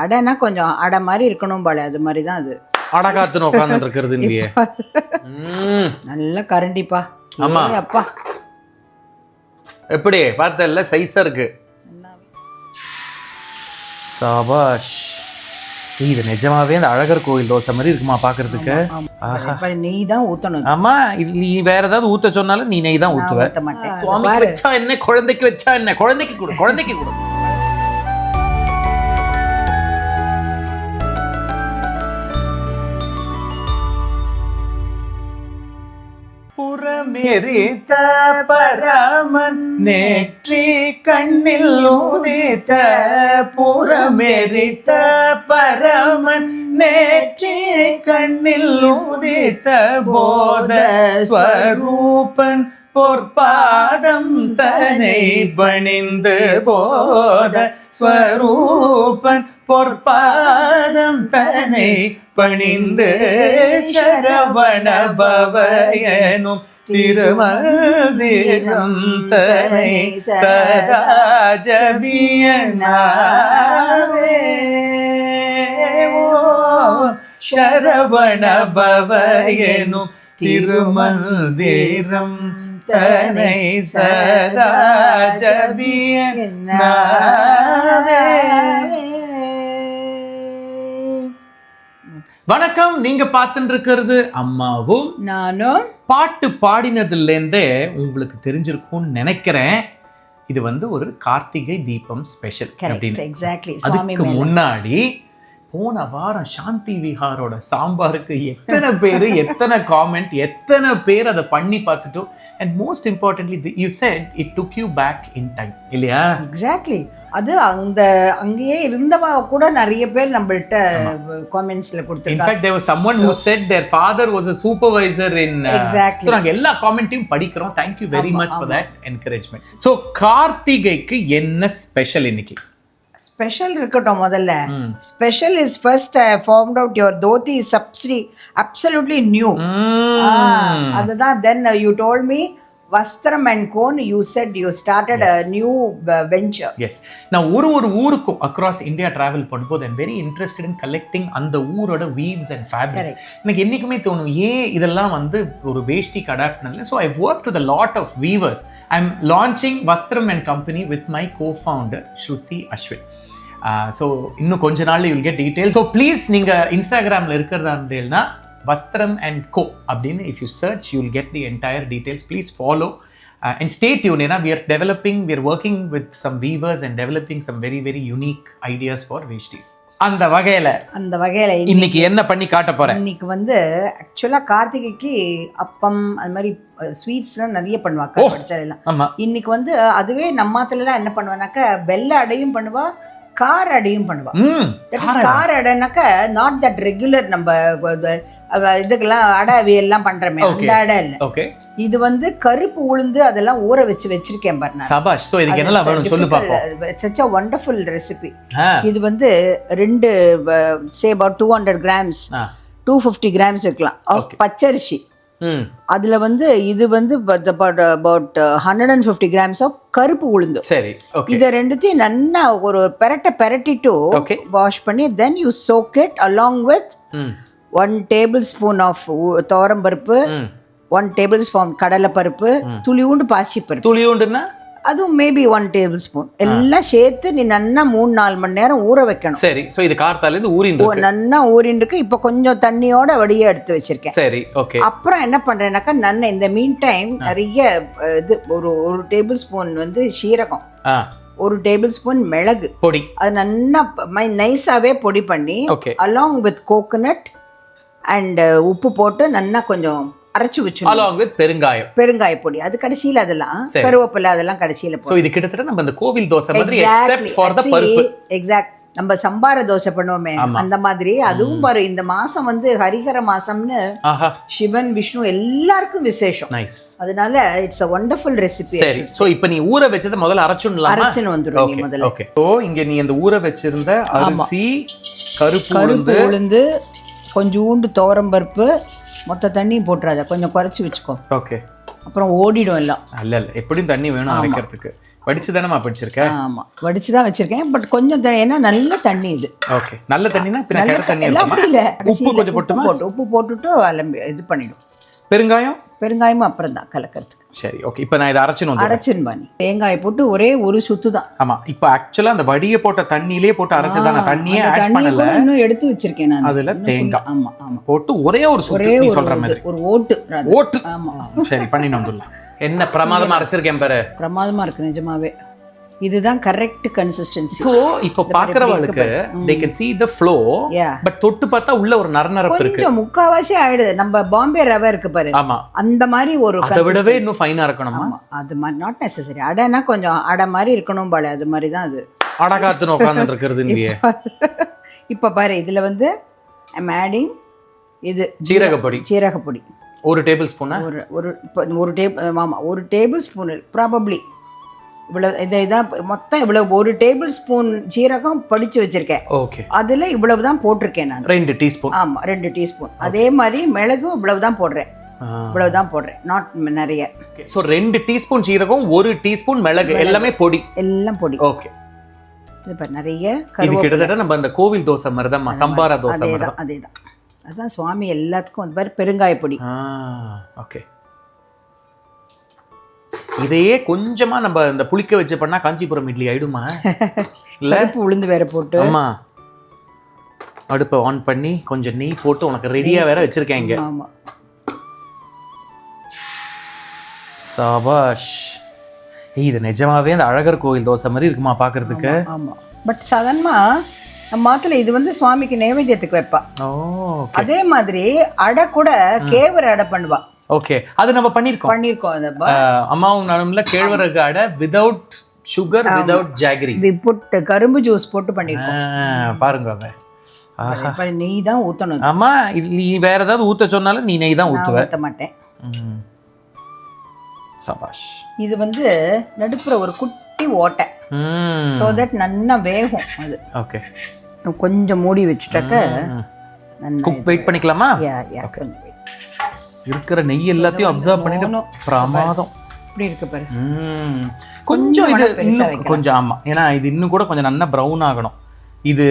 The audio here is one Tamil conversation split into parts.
அடைனா கொஞ்சம் அடை மாதிரி இருக்கணும் போல, அது மாதிரி தான் அது. அடை காத்துன்னு உட்காந்துட்டு இருக்கிறது இல்லையே. நல்ல கரண்டிப்பா. ஆமா அப்பா எப்படி பார்த்தல சைஸா இருக்கு. சாபாஷ். இது நிஜமாவே அந்த அழகர் கோயில் தோசை மாதிரி இருக்குமா பாக்குறதுக்கு. நெய் தான் ஊத்தணும். ஆமா, நீ வேற ஏதாவது ஊத்த சொன்னாலும் நீ நெய் தான் ஊத்துவ. சுவாமிக்கு வச்சா என்ன, குழந்தைக்கு வச்சா என்ன, குழந்தைக்கு கொடு, குழந்தைக்கு கொடு. புறமெரித்த பரமன் நேற்றி கண்ணில் ஊதித்த, புறமெரித்த பரமன் நேற்றி கண்ணில் ஊதித்த போத ஸ்வரூபன் பொற்பாதம் தனை பணிந்து, போத ஸ்வரூபன் பொற்பாதம் தனை பணிந்து, சரவண பவயனும் திருமந்திரம் தனை சதா ஜபியனாவே. சரவண பவயனும் திருமந்திரம் தனை சதா ஜபியனாவே. வணக்கம். நீங்க பார்த்துட்டு இருக்கிறது அம்மாவும் நானும். பாட்டு பாடினதுலேருந்தே உங்களுக்கு தெரிஞ்சிருக்கும்னு நினைக்கிறேன், இது வந்து ஒரு கார்த்திகை தீபம் ஸ்பெஷல் அப்படின்னு. அதுக்கு முன்னாடி போன வாரம் சாந்தி விஹாரோட சாம்பாருக்கு எத்தனை பேர் எத்தனை காமெண்ட், எத்தனை பேர் அதை பண்ணி பார்த்துட்டோம். And most importantly you set it took you back in time இல்லையா? எக்ஸாக்ட்லி. அது அங்கேயே இருந்தவா கூட நிறைய பேர் நம்மள்ட்ட காமெண்ட்ஸ்ல கொடுத்தாங்க. In fact there was someone who said their father was a supervisor in exactly. So நாங்க எல்லா காமெண்ட்டையும் படிக்கிறோம். Thank you very much for that encouragement. So கார்த்திகைக்கு என்ன ஸ்பெஷல் இன்னைக்கு? ஸ்பெஷல் இருக்கட்டும் முதல்ல. Special is first I found out your dhoti is absolutely new. அதுதான். Then you told me Vastram and Cone, you said you started a new venture. Yes. நான் ஒரு ஊருக்கும் across India travel பண்ணும்போது I'm very interested in collecting அந்த ஊரோட weaves and fabrics. எனக்கு என்னைக்குமே தோணும் ஏன் இதெல்லாம் வந்து ஒரு வேஷ்டிக்கு அடாப்ட் பண்ணல. So I've worked with a lot of weavers. I'm launching Vastram and Company with my co-founder Shruti Ashwin. So இன்னும் கொஞ்ச நாள்ல you'll get details. So please நீங்க இன்ஸ்டாகிராம்ல இருக்கிறதா இருந்தீங்கன்னா Vastram and Co அப்படின்னு if you search you'll get the entire details. Please follow and stay tuned. we are working with some weavers and developing some very very unique ideas for vesties. அந்த வகையில இன்னைக்கு என்ன பண்ணி காட்ட போறேன்? இன்னைக்கு வந்து ஆக்சுவலா கார்த்திகைக்கு அப்பம் அது மாதிரி ஸ்வீட்ஸ்லாம் நிறைய பண்ணுவாங்க படிச்சாலாம். இன்னைக்கு வந்து அதுவே நம்மாத்துல என்ன பண்ணுவானாக்கா வெள்ளை அடையும் பண்ணுவா, கார அடையும் பண்ணுவா. கார அடைனாக்கா நாட் தட் ரெகுலர் நம்ம இதுக்கெல்லாம் அடை அவியெல்லாம் பண்றமே அந்த அடை இல்ல. இது வந்து கருப்பு உளுந்து அதெல்லாம் ஊற வச்சிருக்கேன் பாருங்க. சபாஷ். சோ இதுக்கு என்னலாம் வேணும் சொல்லு பாப்போம். such a wonderful recipe. இது வந்து ரெண்டு say about 200 grams 250 grams இருக்கலாம் of பச்சரிசி. அதுல வந்து இது வந்து about 150 grams of கருப்பு உளுந்து. சரி, ஓகே. இத ரெண்டுத்தையும் நல்லா ஒரு பெரட்டிட்டு வாஷ் பண்ணி then you soak it along with 1 tablespoon of தோரம் பருப்பு, 1 tablespoon கடலை பருப்பு, துளியூண்டு பாசி பருப்பு. துளியூண்டுன்னா அதுவும் மேபி 1 tablespoon எல்லாம் சேர்த்து நீ நல்லா 3-4 மணி நேரம் ஊற வைக்கணும். சரி. சோ இது கார்த்தால இருந்து ஊறிண்டிருக்கு. நல்லா ஊறிண்டிருக்கு. இப்போ கொஞ்சம் தண்ணியோட வடிய எடுத்து வச்சிருக்கேன். சரி, ஓகே. அப்புறம் என்ன பண்றேன்னாக்கா நான் இந்த மீன் டைம் நிறைய இது ஒரு டேபிள் வந்து சீரகம், 1 tablespoon மிளகு பொடி, அது நல்லா நைஸாவே பொடி பண்ணி along with coconut and உப்பு போட்டு நல்லா கொஞ்சம் அரைச்சு வச்சு along with பெருங்காய பொடி. அது கடைசியில அதெல்லாம் கருவேப்பிலை அதெல்லாம் கடைசியில. சோ இது கிட்டத்தட்ட நம்ம அந்த கோவில் தோசை மாதிரி except for the பருப்பு. எக்ஸாக்ட். நம்ம சம்பார தோசை பண்ணுவோமே அந்த மாதிரி. அதுவும் பாரு இந்த மாசம் வந்து ஹரிஹர மாசம்னு சிவன் விஷ்ணு எல்லாருக்கும் விசேஷம். அதனால இட்ஸ் a wonderful recipe. சரி. சோ இப்போ நீ ஊற வெச்சத முதல்ல அரைச்சுன்னு வந்துரும் நீ முதல்ல. ஓகே. சோ இங்க நீ அந்த ஊற வெச்சிருந்த அரிசி, கருப்பு உளுந்து, கொஞ்சூண்டு தோரம் பருப்பு, மொத்த தண்ணியும் போட்டுறாத, கொஞ்சம் குறைச்சி வச்சுக்கோ. ஓகே. அப்புறம் ஓடிடும் எல்லாம். இல்ல எப்படியும் தண்ணி வேணும் அரைக்கிறதுக்கு. வடிச்சு தானேமா பிடிச்சிருக்கேன்? ஆமாம், வடிச்சு தான் வச்சுருக்கேன். பட் கொஞ்சம் ஏன்னா நல்ல தண்ணி இது. ஓகே, நல்ல தண்ணினா பின்ன கெட்ட தண்ணி எல்லாம் இல்லை. உப்பு கொஞ்சம் போட்டுமா? உப்பு போட்டுட்டு அலம்பி இது பண்ணிவிடும். பெருங்காயமும் அப்புறம் தான் கலக்கிறதுக்கு. சரி, ஓகே. இப்போ நான் இதை அரைச்சின்னு பண்ணி தேங்காயை போட்டு ஒரே ஒரு சுத்து தான். ஆமாம், இப்போ ஆக்சுவலாக அந்த வடியை போட்ட தண்ணியிலே போட்டு அரைச்சதான். நான் தண்ணியே ஆட் பண்ணல, இன்னும் எடுத்து வச்சிருக்கேன் நான். அதில் தேங்காய் ஆமாம் போட்டு ஒரே ஒரு சுத்து, நீ சொல்ற மாதிரி ஒரு ஓட்டு. ஆமாம், சரி பண்ணின்னு வந்துடலாம். என்ன பிரமாதமாக அரைச்சிருக்கேன் பாரு. பிரமாதமாக இருக்கு நிஜமாவே. இதுதான் கரெக்ட் கன்சிஸ்டன்சி. சோ இப்போ பார்க்கறவங்களுக்கு they can see the flow, but தொட்டு பார்த்தா உள்ள ஒரு நரநரப்பு இருக்கு. கொஞ்சம் முக்காவாசி ஆயிடுது. நம்ம பாம்பே ரவை இருக்கு பாரு, ஆமா, அந்த மாதிரி ஒரு அதை விடவே இன்னும் ஃபைனா இருக்கணுமா? அது மாதிரி நாட் நெசசரி. அடைனா கொஞ்சம் அடை மாதிரி இருக்கணும் பாரு, அது மாதிரி தான் அது. அடகாத்துன்னு உட்கார்ந்து இருக்கிறது இல்லையே. இப்போ பாரு, இதுல வந்து ஐம் ஆடிங் இது சீரகப்பொடி ஒரு டேபிள் ஸ்பூன். ஒரு டேபிள் ஸ்பூன் ப்ராபப்ளி. இவ்வளவு இதான் மொத்தம் இவ்வளவு. ஒரு டேபிள் ஸ்பூன் சீரகம் படிச்சு வச்சிருக்கேன். ஓகே, அதுல இவ்வளவு தான் போட்டிருக்கேன் நான். 2 டீஸ்பூன். ஆமா, 2 டீஸ்பூன். அதே மாதிரி மிளகும் இவ்வளவு தான் போடுறேன். நாட் நிறைய. சோ 2 டீஸ்பூன் சீரகம், 1 டீஸ்பூன் மிளகு, எல்லாமே பொடி. எல்லாம் பொடி. ஓகே, இது பாரு நிறைய. இது கிட்டத்தட்ட நம்ம அந்த கோவில் தோசை மாதிரி தான், சம்பாரா தோசை மாதிரி தான். அதேதான். அதான் சுவாமி எல்லாத்துக்கும் அந்த மாதிரி பெருங்காய பொடி. ஓகே, இதையே கொஞ்சமா நம்ம இந்த புளிக்க வச்சு பண்ணா காஞ்சிபுரம் இட்லி ஆயிடுமா? இல்ல, உளுந்து வேற போட்டு. ஆமா, அடுப்பை ஆன் பண்ணி கொஞ்சம் நெய் போட்டு உனக்கு ரெடியா வேற வச்சிருக்கேன் இங்க. ஆமா, சபாஷ். இது நிஜமாவே அந்த அழகர் கோவில் தோசை மாதிரி இருக்குமா பாக்குறதுக்கு? ஆமா, பட் சாதாரணமா நம்ம மாத்துல இது வந்து சுவாமிக்கு நைவேத்தியத்துக்கு வைப்பா. அதே மாதிரி அடை கூட கேவர் அடை பண்ணுவா. ஓகே, அது நம்ம பண்ணிருக்கோம். அம்மாவும் நானும்ல கேழ்வரகு அடை வித்அவுட் சுகர், வித்அவுட் ஜாகரி. இது போட்டு கரும்பு ஜூஸ் போட்டு பண்ணிருக்கோம். பாருங்க, அத நெய் தான் ஊத்தணும். ஆமா, நீ வேற ஏதாவது ஊத்த சொன்னாலும் நீ நெய் தான் ஊத்துவ. ஊத்த மாட்டேன். சபாஷ். இது வந்து நடுப்புற ஒரு குட்டி ஓட்டை, சோ தட் நல்லா வேகும் அது. ஓகே, கொஞ்சம் மூடி வச்சுட்டாக்க குக் வெயிட் பண்ணிக்கலாமா? இருக்கிற நெய் எல்லாத்தையும் அப்சர்வ் பண்ணிட்டு பிரமாதம். இப்படி இருக்கு பாரு. கொஞ்சம் இது இன்னும் கொஞ்சம், ஆமா, ஏன்னா இது இன்னும் கூட கொஞ்சம் நல்லா ப்ரௌன் ஆகணும். இது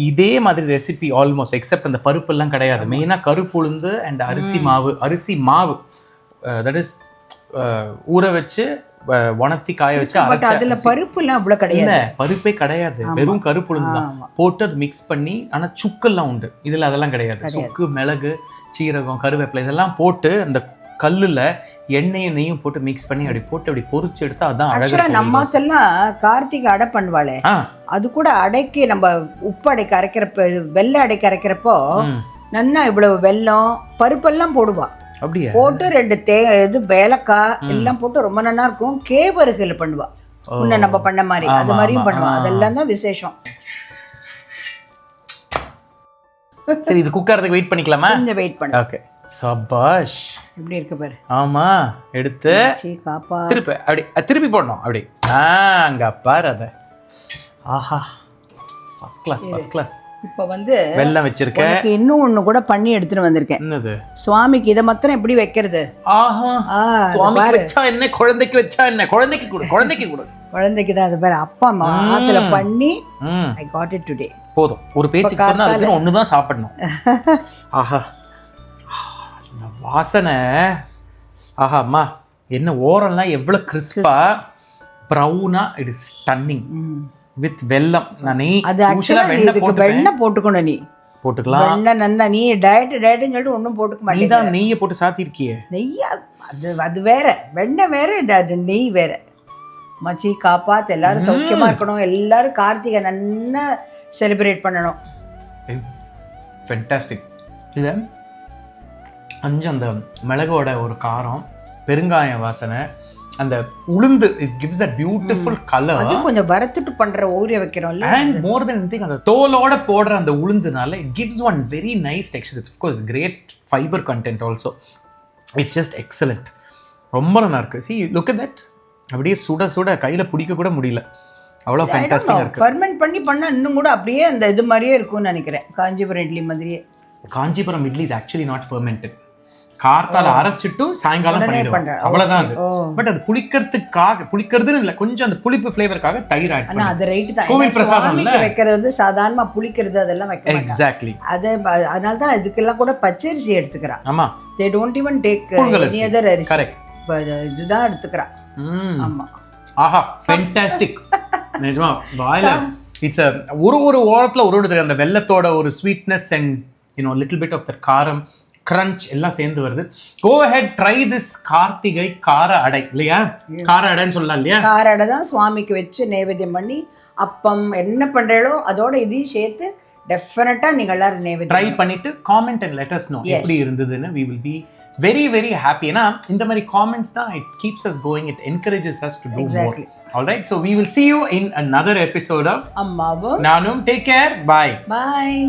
இதே மாதிரி ரெசிபி ஆல்மோஸ்ட் எக்ஸப்ட் அந்த பருப்பு எல்லாம் கிடையாது. மெயினா கருப்பு உளுந்து அண்ட் அரிசி மாவு தட் இஸ் ஊற வச்சு உணர்த்தி காய வச்சு அரைச்சு. அதுல பருப்பு எல்லாம் அவ்வளவு கிடையாது, பருப்பே கிடையாது, வெறும் கருப்பு உளுந்து தான் போட்டு அது மிக்ஸ் பண்ணி. ஆனா சுக்கெல்லாம் உண்டு இதுல, அதெல்லாம் கிடையாது. சுக்கு, மிளகு, சீரகம், கருவேப்பிலை இதெல்லாம் போட்டு அந்த கல்லுல எண்ணெயும் நெய்யும் போட்டு மிக்ஸ் பண்ணி அப்படி போட்டு அப்படி பொரிச்சு எடுத்தா அதான் அழகா. நம்ம எல்லாம் கார்த்திகை அடை பண்ணுவாளே, அது கூட அடைக்கு நம்ம உப்பு அடைக்கு அரைக்கிறப்ப, வெள்ளை அடைக்கு அரைக்கிறப்போ நல்லா இவ்வளவு வெல்லம் பருப்பெல்லாம் போடுவா. அப்படியே போட்டு 2 இது ஏலக்காய் எல்லாம் போட்டு ரொம்ப நல்லா இருக்கும். கேவருகள் பண்ணுவா, முன்ன நம்ம பண்ண மாதிரி அது மாதிரியும் பண்ணுவா. அதெல்லாம் தான் விசேஷம். சரி, இது குக்கறதுக்கு வெயிட் பண்ணிக்கலாமா? கொஞ்சம் வெயிட் பண்ணு. ஓகே, சபாஷ். எப்படி இருக்கு பாரு. ஆமா, எடுத்து திருப்பி அப்படி திருப்பி போடணும். அப்படி அங்க பாரு அத. ஆஹா, ஃபர்ஸ்ட் கிளாஸ். இப்போ வந்து வெல்லம் வச்சிருக்கேன். இன்னும் ஒண்ணு கூட பண்ணி எடுத்துட்டு வந்திருக்கேன். என்னது? சுவாமிக்கு இத மாத்திரம் எப்படி வைக்கிறது? ஆஹா, சுவாமிக்கு வச்சா என்ன, குழந்தைக்கு வச்சா என்ன? குழந்தைக்கு கொடு. குழந்தைக்கு தான். அது பாரு, அப்பா மாத்துல பண்ணி ஐ காட் இட் டுடே. போதும், ஒரு பேச்சுக்கு சொன்னா அதுக்கு ஒண்ணு தான் சாப்பிடணும். ஆஹா, இந்த வாசனை. ஆஹா, அம்மா என்ன ஓரம்லாம் எவ்வளவு கிறிஸ்பா ப்ரௌனா. It is stunning. வித் வெல்லம். நானே வெண்ணெய் போட்டுக்கணும். நீ போட்டுக்கலாம். வெண்ணெய் நன்னா. நீ டயட்னு சொல்லிட்டு ஒன்றும் போட்டுக்க மாட்டேன். நீ தான் நெய்யை போட்டு சாத்திருக்கியே. நெய்யா? அது வேற. வெண்ணெய் வேற, நெய் வேற. மச்சி காப்பாத்து. எல்லாரும் சௌக்கியமா இருக்கணும். எல்லாரும் கார்த்திகை நல்லா செலிப்ரேட் பண்ணணும். ஃபென்டாஸ்டிக். இது அந்த மிளகோட ஒரு காரம், பெருங்காய வாசனை, அந்த உளுந்து it gives a beautiful color. அது கொஞ்சம் வறுத்துட்டு பண்ற ஊறிய வைக்கிறோம்ல. and more than anything அந்த தோலோட போடுற அந்த உளுந்துனால it gives one very nice texture. It's of course great fiber content also. It's just excellent. ரொம்ப நல்லா இருக்கு. See, look at that. அப்படியே சுட சுட கையில பிடிக்க கூட முடியல, அவ்வளோ ஃபேண்டாஸ்டிக்கா இருக்கு. ஃபர்மெண்ட் பண்ணா இன்னும் கூட அப்படியே அந்த இது மாதிரியே இருக்கும்னு நினைக்கிறேன். காஞ்சிபுரம் இட்லி மாதிரியே. Kanchipuram idli is actually not fermented. கார்த்தால அரைச்சிட்டு சாயங்காலம் பண்ணிடுவோம், அவ்வளவுதான் அது. பட் அது புளிக்கிறதுன்னு இல்ல, கொஞ்சம் அந்த புளிப்பு ஃபிளேவருக்காக தயிர் ஆட் பண்ணி. அது ரைட் தான். கோவில் பிரசாதம் இல்ல வைக்கிறது வந்து சாதாரணமா புளிக்கிறது அதெல்லாம் வைக்க மாட்டாங்க. எக்ஸாக்ட்லி. அதனால தான் இதுக்கெல்லாம் கூட பச்சரிசி எடுத்துக்கிறான். ஆமா, they don't even take any other அரிசி. கரெக்ட், இதுதான் எடுத்துக்கிறான். ஆமா. ஆஹா, ஃபேண்டாஸ்டிக். நிஜமா வாயில இட்ஸ் ஒரு வாரத்துல ஒரு அந்த வெல்லத்தோட ஒரு sweetness and little bit of the kaaram crunch எல்லாம் சேர்ந்து வருது. Go ahead, try this Karthigai kara adai. இல்லையா, கார அடைன்னு சொல்லலாம் இல்லையா? கார அடை தான் சுவாமிக்கு வச்சு நைவேத்தியம் பண்ணி அப்பம் என்ன பண்றீங்களோ அதோட இதையும் சேர்த்து டெஃபினட்டா நீங்க எல்லாரும் நைவேத்தியம் ட்ரை பண்ணிட்டு comment and let us know எப்படி இருந்ததுன்னு. we will be very very happy. ஏன்னா இந்த மாதிரி காமெண்ட்ஸ் தான் it keeps us going, it encourages us to do more. All right, so we will see you in another episode of Ammavum Naanum. Take care, bye. Bye.